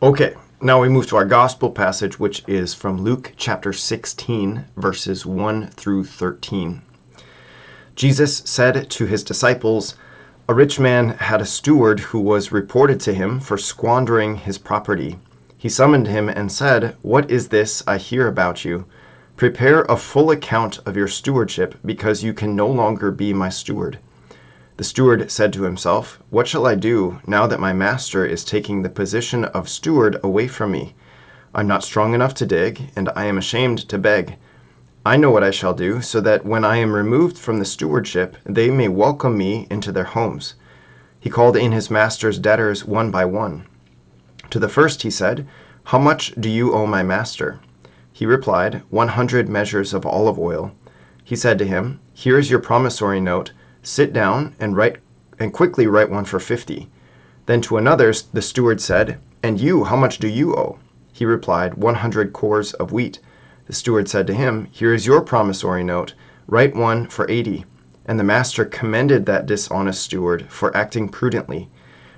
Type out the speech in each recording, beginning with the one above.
Okay, now we move to our gospel passage, which is from Luke chapter 16, verses 1 through 13. Jesus said to his disciples, "A rich man had a steward who was reported to him for squandering his property. He summoned him and said, 'What is this I hear about you? Prepare a full account of your stewardship, because you can no longer be my steward.' The steward said to himself, 'What shall I do now that my master is taking the position of steward away from me? I'm not strong enough to dig, and I am ashamed to beg. I know what I shall do, so that when I am removed from the stewardship, they may welcome me into their homes.' He called in his master's debtors one by one. To the first he said, 'How much do you owe my master?' He replied, 100 measures of olive oil. He said to him, 'Here is your promissory note. Sit down and quickly write one for 50. Then to another the steward said, 'And you, how much do you owe?' He replied, 100 cores of wheat. The steward said to him, 'Here is your promissory note. Write one for 80. And the master commended that dishonest steward for acting prudently.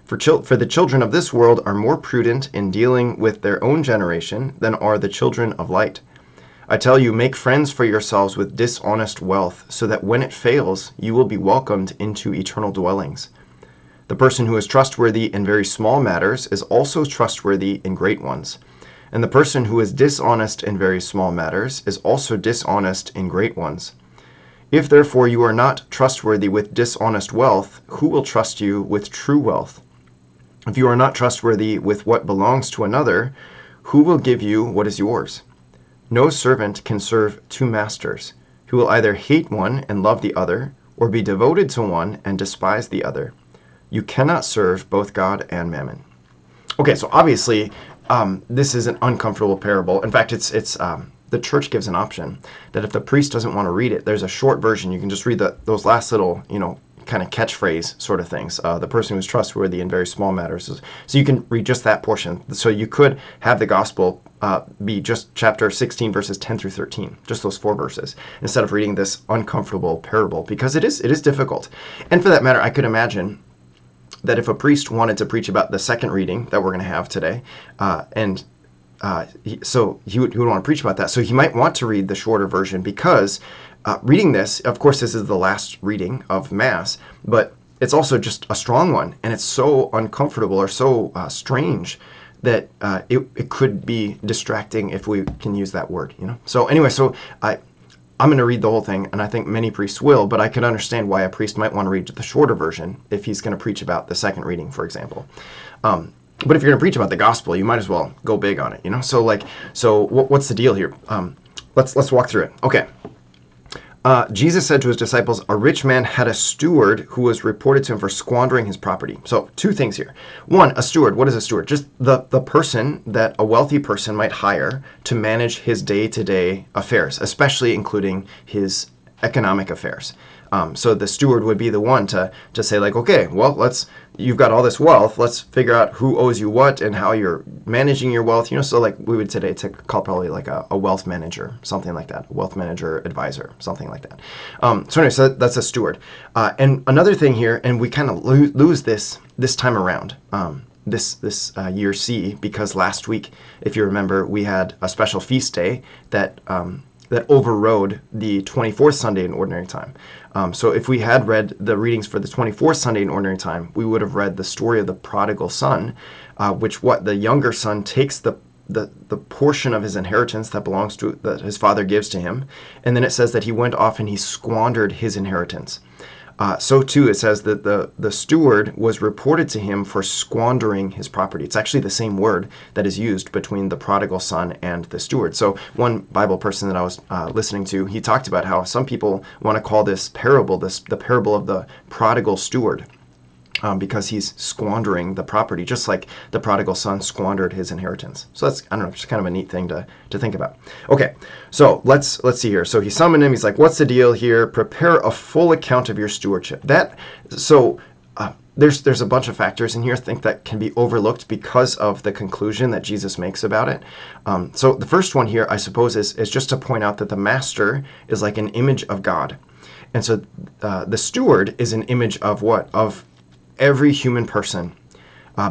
For the children of this world are more prudent in dealing with their own generation than are the children of light. I tell you, make friends for yourselves with dishonest wealth, so that when it fails, you will be welcomed into eternal dwellings. The person who is trustworthy in very small matters is also trustworthy in great ones. And the person who is dishonest in very small matters is also dishonest in great ones. If therefore you are not trustworthy with dishonest wealth, who will trust you with true wealth? If you are not trustworthy with what belongs to another, who will give you what is yours? No servant can serve two masters. He will either hate one and love the other, or be devoted to one and despise the other. You cannot serve both God and mammon." Okay, so obviously, this is an uncomfortable parable. In fact, it's the church gives an option that if the priest doesn't want to read it, there's a short version. You can just read those last little, kind of catchphrase sort of things. The person who is trustworthy in very small matters. So you can read just that portion. So you could have the gospel be just chapter 16, verses 10 through 13, just those 4 verses, instead of reading this uncomfortable parable, because it is difficult. And for that matter, I could imagine that if a priest wanted to preach about the second reading that we're going to have today, so he would want to preach about that. So he might want to read the shorter version, because reading this, of course, this is the last reading of Mass, but it's also just a strong one, and it's so uncomfortable or so strange that it could be distracting, if we can use that word, So anyway, I'm going to read the whole thing, and I think many priests will, but I can understand why a priest might want to read the shorter version if he's going to preach about the second reading, for example. But if you're going to preach about the gospel, you might as well go big on it, So what's the deal here? Let's walk through it. Okay. Jesus said to his disciples, "A rich man had a steward who was reported to him for squandering his property." So 2 things here. One, a steward. What is a steward? Just the person that a wealthy person might hire to manage his day-to-day affairs, especially including his economic affairs. So the steward would be the one to say, like, okay, well, you've got all this wealth, let's figure out who owes you what and how you're managing your wealth, so like we would today call probably like a wealth manager, something like that, a wealth manager advisor, something like that. So anyway, so that's a steward. And another thing here, and we kind of lose this time around, this year C, because last week, if you remember, we had a special feast day that overrode the 24th Sunday in Ordinary Time. So if we had read the readings for the 24th Sunday in Ordinary Time, we would have read the story of the prodigal son, the younger son takes the portion of his inheritance that his father gives to him, and then it says that he went off and he squandered his inheritance. So too, it says that the steward was reported to him for squandering his property. It's actually the same word that is used between the prodigal son and the steward. So one Bible person that I was listening to, he talked about how some people want to call this parable the parable of the prodigal steward. Because he's squandering the property, just like the prodigal son squandered his inheritance. So that's, I don't know, just kind of a neat thing to think about. Okay, so let's see here. So he summoned him. He's like, "What's the deal here? Prepare a full account of your stewardship." There's a bunch of factors in here I think that can be overlooked because of the conclusion that Jesus makes about it. So the first one here, I suppose, is just to point out that the master is like an image of God. And so the steward is an image of what? Of every human person,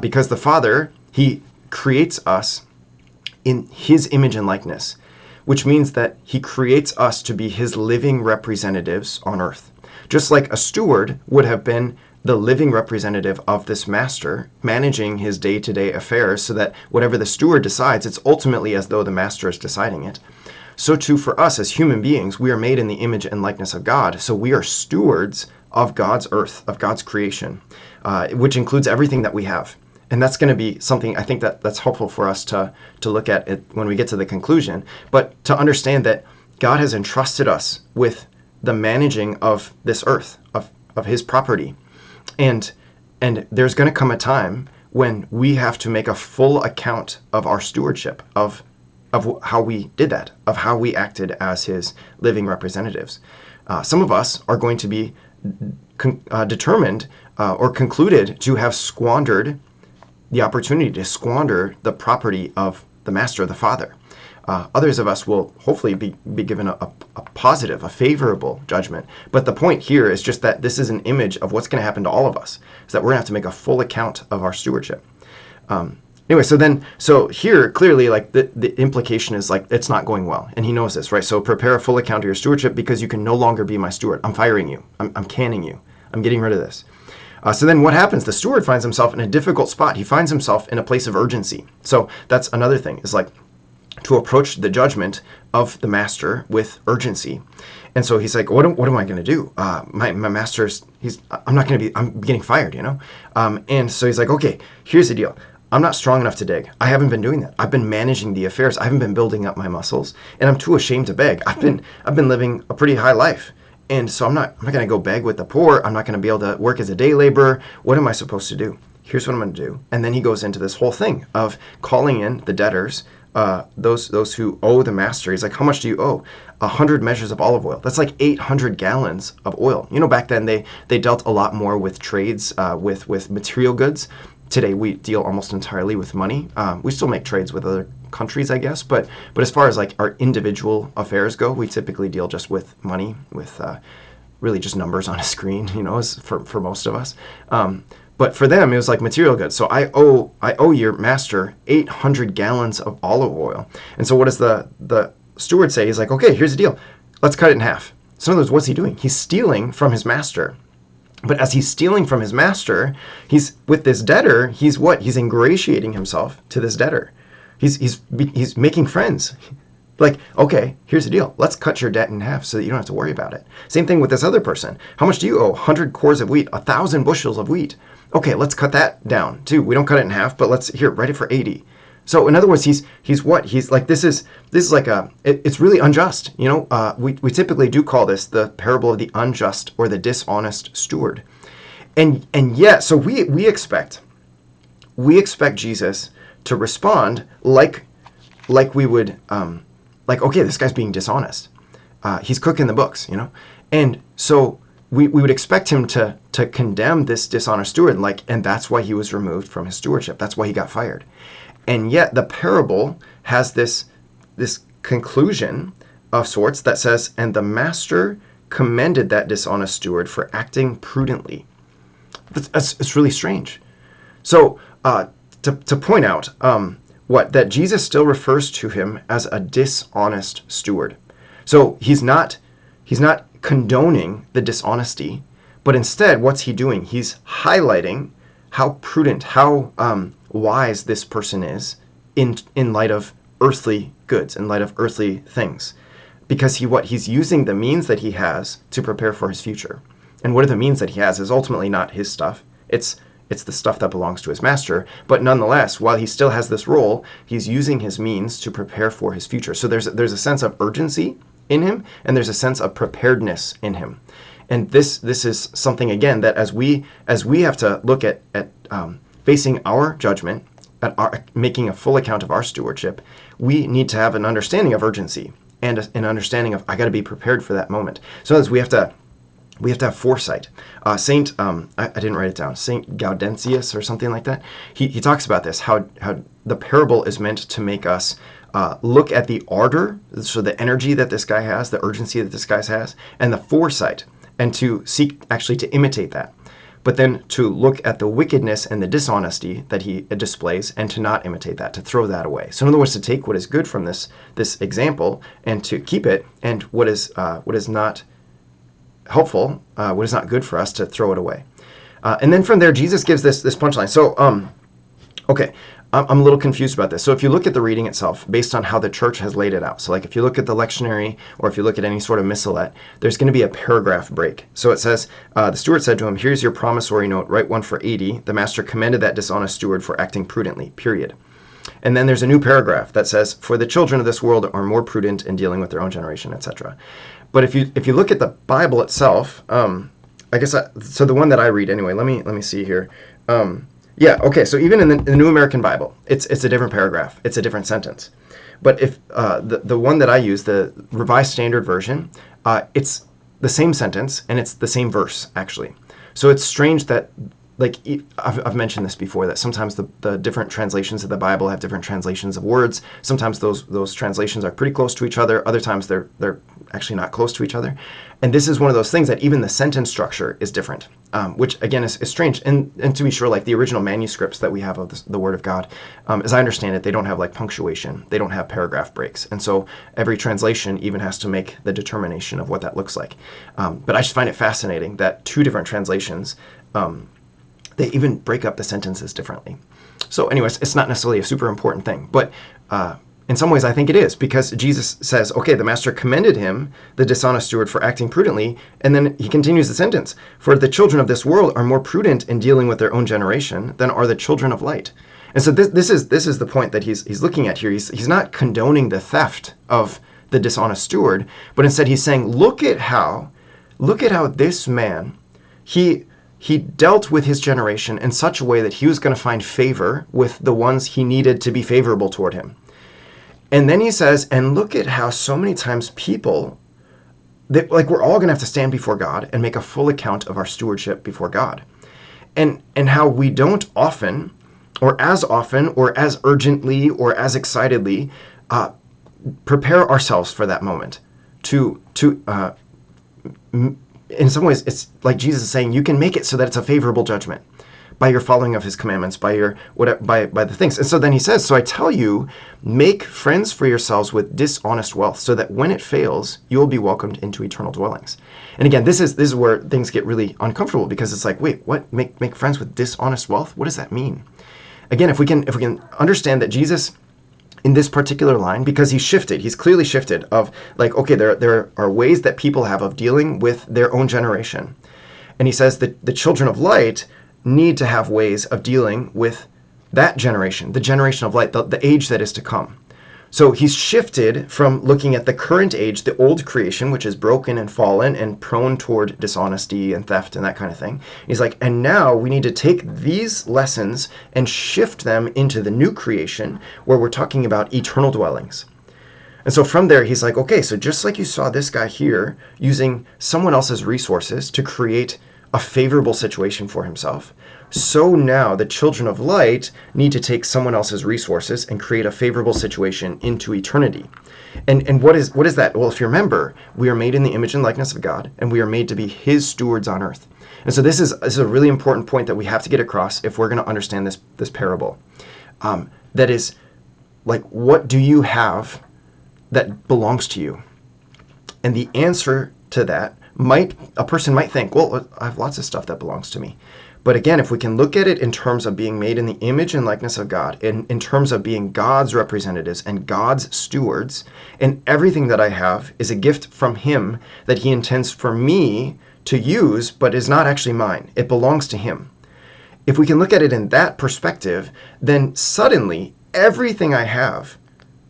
because the Father, he creates us in his image and likeness, which means that he creates us to be his living representatives on earth. Just like a steward would have been the living representative of this master, managing his day-to-day affairs so that whatever the steward decides, it's ultimately as though the master is deciding it. So too for us as human beings, we are made in the image and likeness of God. So we are stewards of God's earth, of God's creation, which includes everything that we have. And that's going to be something I think that's helpful for us to look at it when we get to the conclusion. But to understand that God has entrusted us with the managing of this earth, of his property. And there's going to come a time when we have to make a full account of our stewardship, of how we did that, of how we acted as his living representatives. Some of us are going to be determined or concluded to have squandered the opportunity to squander the property of the master, the father. Others of us will hopefully be given a positive, a favorable judgment. But the point here is just that this is an image of what's going to happen to all of us, is that we're going to have to make a full account of our stewardship. Anyway, so here clearly, like the implication is like it's not going well, and he knows this, right? So prepare a full account of your stewardship because you can no longer be my steward. I'm firing you. I'm canning you. I'm getting rid of this. So then what happens? The steward finds himself in a difficult spot. He finds himself in a place of urgency. So that's another thing, is like to approach the judgment of the master with urgency. And so he's like, what am I going to do? My master's, I'm getting fired, you know? And so he's like, okay, here's the deal. I'm not strong enough to dig. I haven't been doing that. I've been managing the affairs. I haven't been building up my muscles, and I'm too ashamed to beg. I've been living a pretty high life. And so I'm not going to go beg with the poor. I'm not going to be able to work as a day laborer. What am I supposed to do? Here's what I'm going to do. And then he goes into this whole thing of calling in the debtors, those who owe the master. He's like, how much do you owe? 100 measures of olive oil. That's like 800 gallons of oil. You know, back then they dealt a lot more with trades, with material goods. Today we deal almost entirely with money. We still make trades with other countries, I guess, but as far as like our individual affairs go, we typically deal just with money, with really just numbers on a screen, you know, for most of us. But for them, it was like material goods. So I owe your master 800 gallons of olive oil. And so what does the steward say? He's like, okay, here's the deal. Let's cut it in half. So in other words, what's he doing? He's stealing from his master. But as he's stealing from his master, he's with this debtor, he's what? He's ingratiating himself to this debtor. He's making friends. Like, okay, here's the deal. Let's cut your debt in half so that you don't have to worry about it. Same thing with this other person. How much do you owe? 100 cores of wheat, 1,000 bushels of wheat. Okay, let's cut that down too. We don't cut it in half, but let's write it for 80. So in other words, he's what? He's like, this is like it's really unjust. You know, we typically do call this the parable of the unjust or the dishonest steward. And yet, so we expect Jesus to respond like we would, like, okay, this guy's being dishonest. He's cooking the books, you know? And so we would expect him to condemn this dishonest steward, and that's why he was removed from his stewardship. That's why he got fired. And yet the parable has this conclusion of sorts that says, and the master commended that dishonest steward for acting prudently. It's really strange. So to point out that Jesus still refers to him as a dishonest steward. So he's not condoning the dishonesty, but instead what's he doing? He's highlighting how prudent, how wise this person is in light of earthly goods, in light of earthly things. Because he's using the means that he has to prepare for his future. And what are the means that he has is ultimately not his stuff. It's the stuff that belongs to his master. But nonetheless, while he still has this role, he's using his means to prepare for his future. So there's a sense of urgency in him, and there's a sense of preparedness in him. And this is something, again, that as we have to look at facing our judgment, at making a full account of our stewardship, we need to have an understanding of urgency and an understanding of, I got to be prepared for that moment. So as we have to have foresight. I didn't write it down, Saint Gaudentius or something like that. He talks about this, how the parable is meant to make us look at the ardor, so the energy that this guy has, the urgency that this guy has, and the foresight, and to seek actually to imitate that. but then to look at the wickedness and the dishonesty that he displays and to not imitate that, to throw that away. So in other words, to take what is good from this example and to keep it, and what is not helpful, what is not good for us, to throw it away. And then from there, Jesus gives this punchline. So, okay, I'm a little confused about this. So if you look at the reading itself, based on how the church has laid it out, so like if you look at the lectionary or if you look at any sort of missalette, there's going to be a paragraph break. So it says, the steward said to him, "Here's your promissory note, write one for 80. The master commended that dishonest steward for acting prudently, period." And then there's a new paragraph that says, "For the children of this world are more prudent in dealing with their own generation," etc. But if you look at the Bible itself, I guess so the one that I read anyway. Let me see here. Yeah, okay. So even in the New American Bible, it's a different paragraph. It's a different sentence. But if the one that I use, the Revised Standard Version, it's the same sentence and it's the same verse actually. So it's strange that, like, I've mentioned this before, that sometimes the different translations of the Bible have different translations of words. Sometimes those translations are pretty close to each other. Other times they're actually not close to each other. And this is one of those things that even the sentence structure is different, which again is strange. And to be sure, like the original manuscripts that we have of the Word of God, as I understand it, they don't have like punctuation. They don't have paragraph breaks. And so every translation even has to make the determination of what that looks like. But I just find it fascinating that two different translations, they even break up the sentences differently. So anyways, it's not necessarily a super important thing, but in some ways I think it is, because Jesus says, okay, the master commended him, the dishonest steward, for acting prudently, and then he continues the sentence, "For the children of this world are more prudent in dealing with their own generation than are the children of light." And so this is the point that he's looking at here. He's not condoning the theft of the dishonest steward, but instead he's saying, look at how this man, he dealt with his generation in such a way that he was going to find favor with the ones he needed to be favorable toward him. And then he says, and look at how so many times people, like we're all going to have to stand before God and make a full account of our stewardship before God. And how we don't often, or as urgently, or as excitedly prepare ourselves for that moment in some ways, it's like Jesus is saying, you can make it so that it's a favorable judgment by your following of his commandments, by the things. And so then he says, "So I tell you, make friends for yourselves with dishonest wealth, so that when it fails, you will be welcomed into eternal dwellings." And again, this is where things get really uncomfortable, because it's like, wait, what? Make friends with dishonest wealth? What does that mean? Again, if we can understand that Jesus, in this particular line, because he's clearly shifted of like, okay, there are ways that people have of dealing with their own generation. And he says that the children of light need to have ways of dealing with that generation, the generation of light, the age that is to come. So he's shifted from looking at the current age, the old creation, which is broken and fallen and prone toward dishonesty and theft and that kind of thing. He's like, and now we need to take these lessons and shift them into the new creation, where we're talking about eternal dwellings. And so from there, he's like, okay, so just like you saw this guy here using someone else's resources to create a favorable situation for himself, so now the children of light need to take someone else's resources and create a favorable situation into eternity. And what is that? Well, if you remember, we are made in the image and likeness of God, and we are made to be his stewards on earth. And so this is a really important point that we have to get across if we're going to understand this parable. That is, like, what do you have that belongs to you? And the answer to that, a person might think, well, I have lots of stuff that belongs to me. But again, if we can look at it in terms of being made in the image and likeness of God, in terms of being God's representatives and God's stewards, and everything that I have is a gift from him that he intends for me to use, but is not actually mine. It belongs to him. If we can look at it in that perspective, then suddenly everything I have,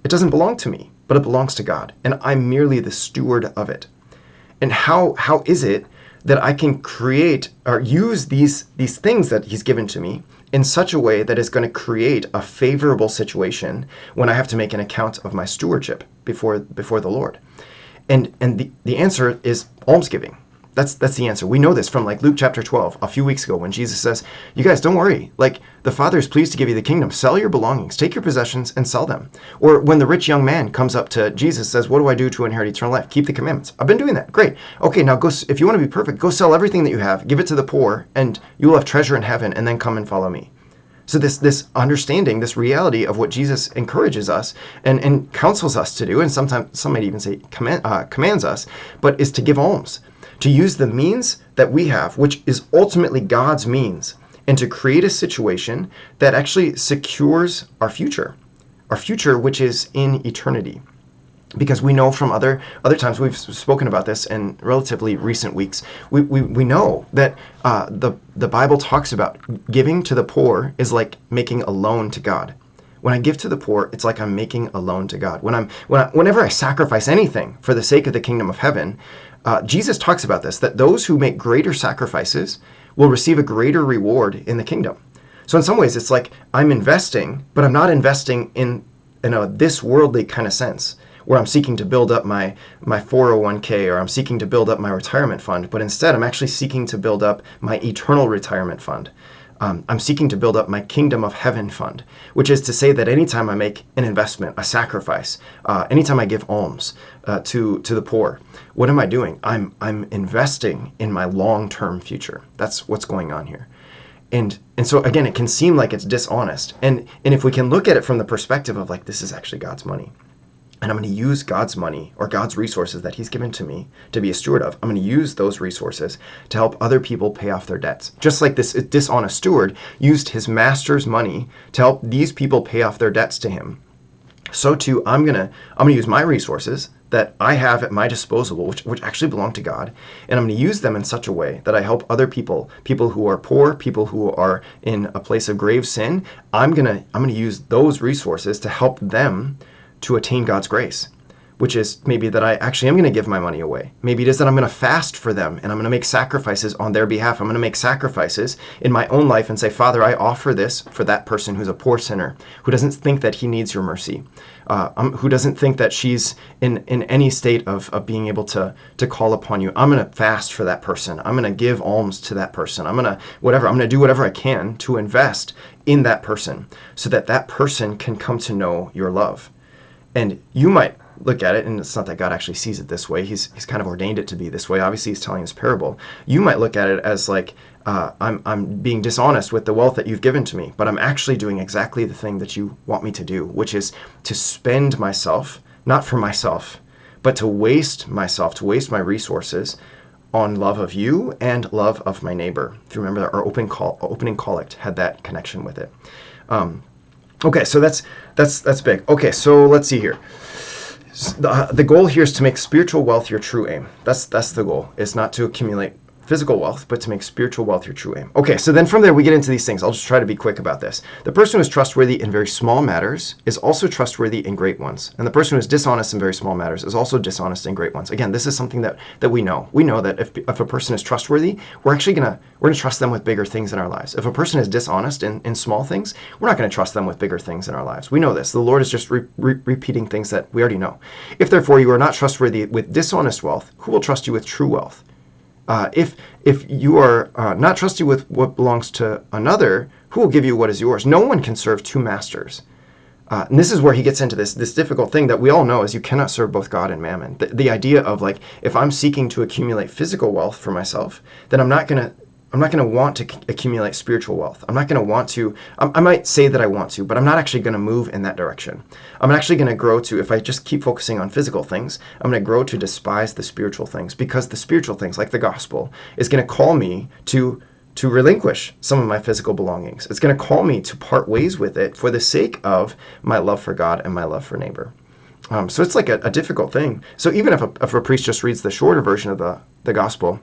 it doesn't belong to me, but it belongs to God, and I'm merely the steward of it. And how is it that I can create or use these things that he's given to me in such a way that is going to create a favorable situation when I have to make an account of my stewardship before the Lord? And the answer is almsgiving. That's the answer. We know this from like Luke chapter 12 a few weeks ago when Jesus says, you guys, don't worry. Like, the Father is pleased to give you the kingdom. Sell your belongings, take your possessions and sell them. Or when the rich young man comes up to Jesus, says, what do I do to inherit eternal life? Keep the commandments. I've been doing that. Great. Okay, now go, if you want to be perfect, go sell everything that you have, give it to the poor, and you will have treasure in heaven, and then come and follow me. So this understanding, this reality of what Jesus encourages us and counsels us to do, and sometimes some might even say commands us, but is to give alms, to use the means that we have, which is ultimately God's means, and to create a situation that actually secures our future which is in eternity. Because we know from other times, we've spoken about this in relatively recent weeks, we know that the Bible talks about giving to the poor is like making a loan to God. When I give to the poor, it's like I'm making a loan to God. Whenever I sacrifice anything for the sake of the kingdom of heaven, Jesus talks about this, that those who make greater sacrifices will receive a greater reward in the kingdom. So in some ways, it's like I'm investing, but I'm not investing in a this worldly kind of sense, where I'm seeking to build up my 401k, or I'm seeking to build up my retirement fund, but instead I'm actually seeking to build up my eternal retirement fund. I'm seeking to build up my kingdom of heaven fund, which is to say that anytime I make an investment, a sacrifice, anytime I give alms to the poor, what am I doing? I'm investing in my long-term future. That's what's going on here. And so again, it can seem like it's dishonest. And if we can look at it from the perspective of like, this is actually God's money, and I'm going to use God's money or God's resources that he's given to me to be a steward of. I'm going to use those resources to help other people pay off their debts. Just like this dishonest steward used his master's money to help these people pay off their debts to him, so too I'm going to use my resources that I have at my disposal, which actually belong to God, and I'm going to use them in such a way that I help other people who are poor, people who are in a place of grave sin. I'm going to use those resources to help them to attain God's grace, which is maybe that I actually am going to give my money away. Maybe it is that I'm going to fast for them and I'm going to make sacrifices on their behalf. I'm going to make sacrifices in my own life and say, Father, I offer this for that person who's a poor sinner, who doesn't think that he needs your mercy, who doesn't think that she's in any state of being able to call upon you. I'm going to fast for that person. I'm going to give alms to that person. I'm going to do whatever I can to invest in that person so that that person can come to know your love. And you might look at it, and it's not that God actually sees it this way. He's kind of ordained it to be this way. Obviously, he's telling his parable. You might look at it as like, I'm being dishonest with the wealth that you've given to me, but I'm actually doing exactly the thing that you want me to do, which is to spend myself, not for myself, but to waste myself, to waste my resources on love of you and love of my neighbor. If you remember, our opening collect had that connection with it. Okay, so that's big. Okay, so let's see here. The goal here is to make spiritual wealth your true aim. That's the goal. It's not to accumulate physical wealth, but to make spiritual wealth your true aim. Okay, so then from there we get into these things. I'll just try to be quick about this. The person who is trustworthy in very small matters is also trustworthy in great ones. And the person who is dishonest in very small matters is also dishonest in great ones. Again, this is something that we know. We know that if a person is trustworthy, we're going to trust them with bigger things in our lives. If a person is dishonest in small things, we're not going to trust them with bigger things in our lives. We know this. The Lord is just repeating things that we already know. If therefore you are not trustworthy with dishonest wealth, who will trust you with true wealth? If you are not trusty with what belongs to another, who will give you what is yours? No one can serve two masters. And this is where he gets into this difficult thing that we all know is you cannot serve both God and mammon. The idea of like, if I'm seeking to accumulate physical wealth for myself, then I'm not going to want to accumulate spiritual wealth. I'm not going to want to, I might say that I want to, but I'm not actually going to move in that direction. I'm actually going to grow to, if I just keep focusing on physical things, I'm going to grow to despise the spiritual things, because the spiritual things, like the gospel, is going to call me to relinquish some of my physical belongings. It's going to call me to part ways with it for the sake of my love for God and my love for neighbor. So it's like a difficult thing. So even if a priest just reads the shorter version of the gospel,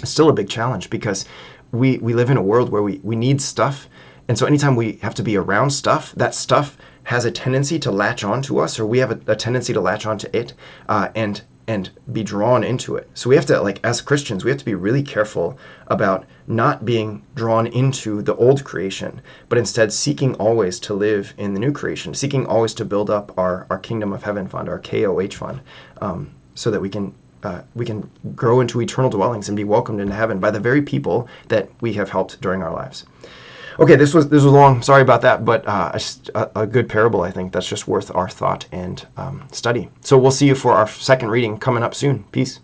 it's still a big challenge, because we live in a world where we need stuff. And so anytime we have to be around stuff, that stuff has a tendency to latch onto us, or we have a tendency to latch onto it and be drawn into it. So we have to, like, as Christians, we have to be really careful about not being drawn into the old creation, but instead seeking always to live in the new creation, seeking always to build up our kingdom of heaven fund, our KOH fund, so that we can grow into eternal dwellings and be welcomed into heaven by the very people that we have helped during our lives. Okay, this was long. Sorry about that, but a good parable, I think, that's just worth our thought and study. So we'll see you for our second reading coming up soon. Peace.